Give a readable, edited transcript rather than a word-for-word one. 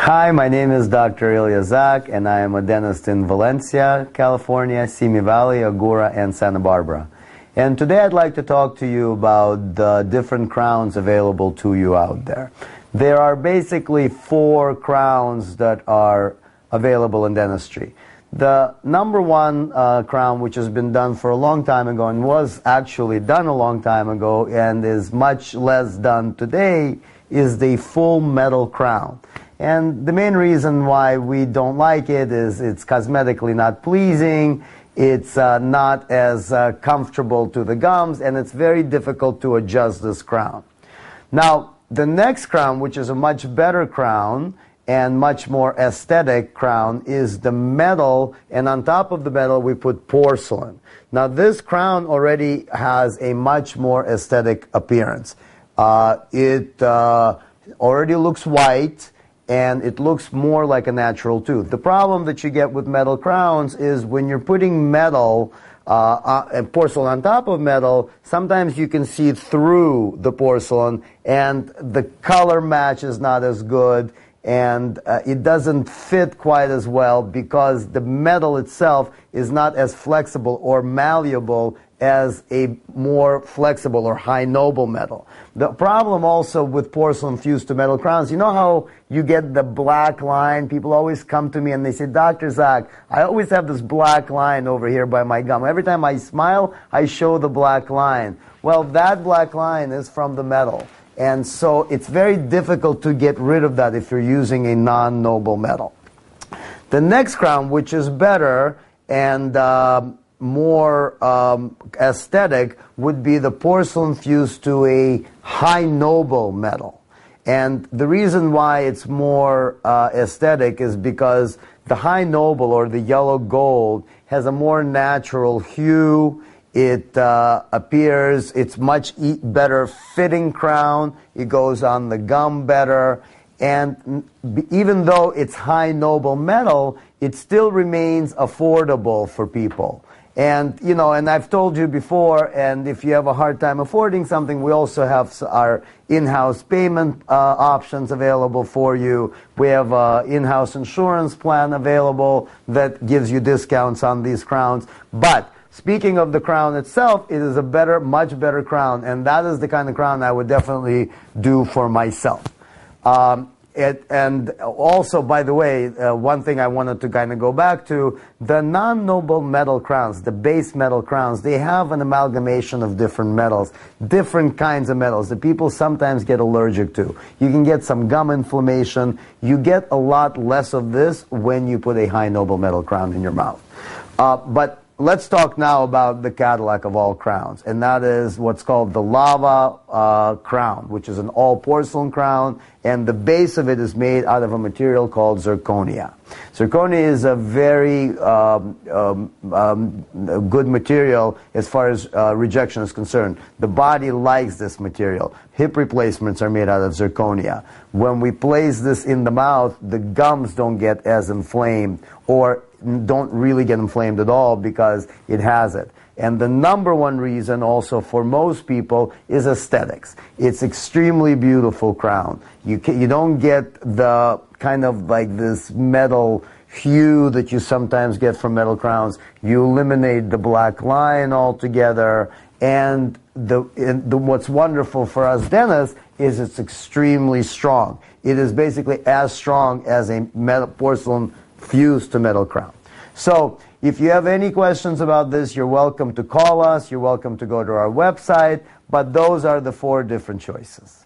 Hi, my name is Dr. Ilya, and I am a dentist in Valencia, California, Simi Valley, Agoura, and Santa Barbara. And today I'd like to talk to you about the different crowns available to you out there. There are basically 4 crowns that are available in dentistry. The number one crown, which has been done for a long time ago and was actually done a long time ago and is much less done today, is the full metal crown. And the main reason why we don't like it is it's cosmetically not pleasing, it's not as comfortable to the gums, and it's very difficult to adjust this crown. Now, the next crown, which is a much better crown and much more aesthetic crown, is the metal, and on top of the metal we put porcelain. Now, this crown already has a much more aesthetic appearance. It already looks white, and it looks more like a natural tooth. The problem that you get with metal crowns is when you're putting metal and porcelain on top of metal, sometimes you can see through the porcelain and the color match is not as good, and it doesn't fit quite as well because the metal itself is not as flexible or malleable as a more flexible or high noble metal. The problem also with porcelain fused to metal crowns, you know how you get the black line? People always come to me and they say, Dr. Zach, I always have this black line over here by my gum. Every time I smile, I show the black line. Well, that black line is from the metal. And so it's very difficult to get rid of that if you're using a non-noble metal. The next crown, which is better and more aesthetic, would be the porcelain fused to a high noble metal. And the reason why it's more aesthetic is because the high noble, or the yellow gold, has a more natural hue. It appears, it's much better fitting crown. It goes on the gum better. And even though it's high noble metal, it still remains affordable for people. And, you know, and I've told you before, and if you have a hard time affording something, we also have our in-house payment options available for you. We have an in-house insurance plan available that gives you discounts on these crowns. But speaking of the crown itself, it is a better, much better crown, and that is the kind of crown I would definitely do for myself. And also, by the way, one thing I wanted to kind of go back to, the non-noble metal crowns, the base metal crowns, they have an amalgamation of different metals, different kinds of metals that people sometimes get allergic to. You can get some gum inflammation. You get a lot less of this when you put a high noble metal crown in your mouth. But let's talk now about the Cadillac of all crowns, and that is what's called the lava crown, which is an all porcelain crown, and the base of it is made out of a material called zirconia. Zirconia is a very good material as far as rejection is concerned. The body likes this material. Hip replacements are made out of zirconia. When we place this in the mouth, the gums don't get as inflamed, or don't really get inflamed at all because it has it. And the number one reason also for most people is aesthetics. It's extremely beautiful crown. You don't get the kind of like this metal hue that you sometimes get from metal crowns. You eliminate the black line altogether. And what's wonderful for us dentists is it's extremely strong. It is basically as strong as a metal porcelain fused to metal crown. So if you have any questions about this, you're welcome to call us, you're welcome to go to our website, but those are the 4 different choices.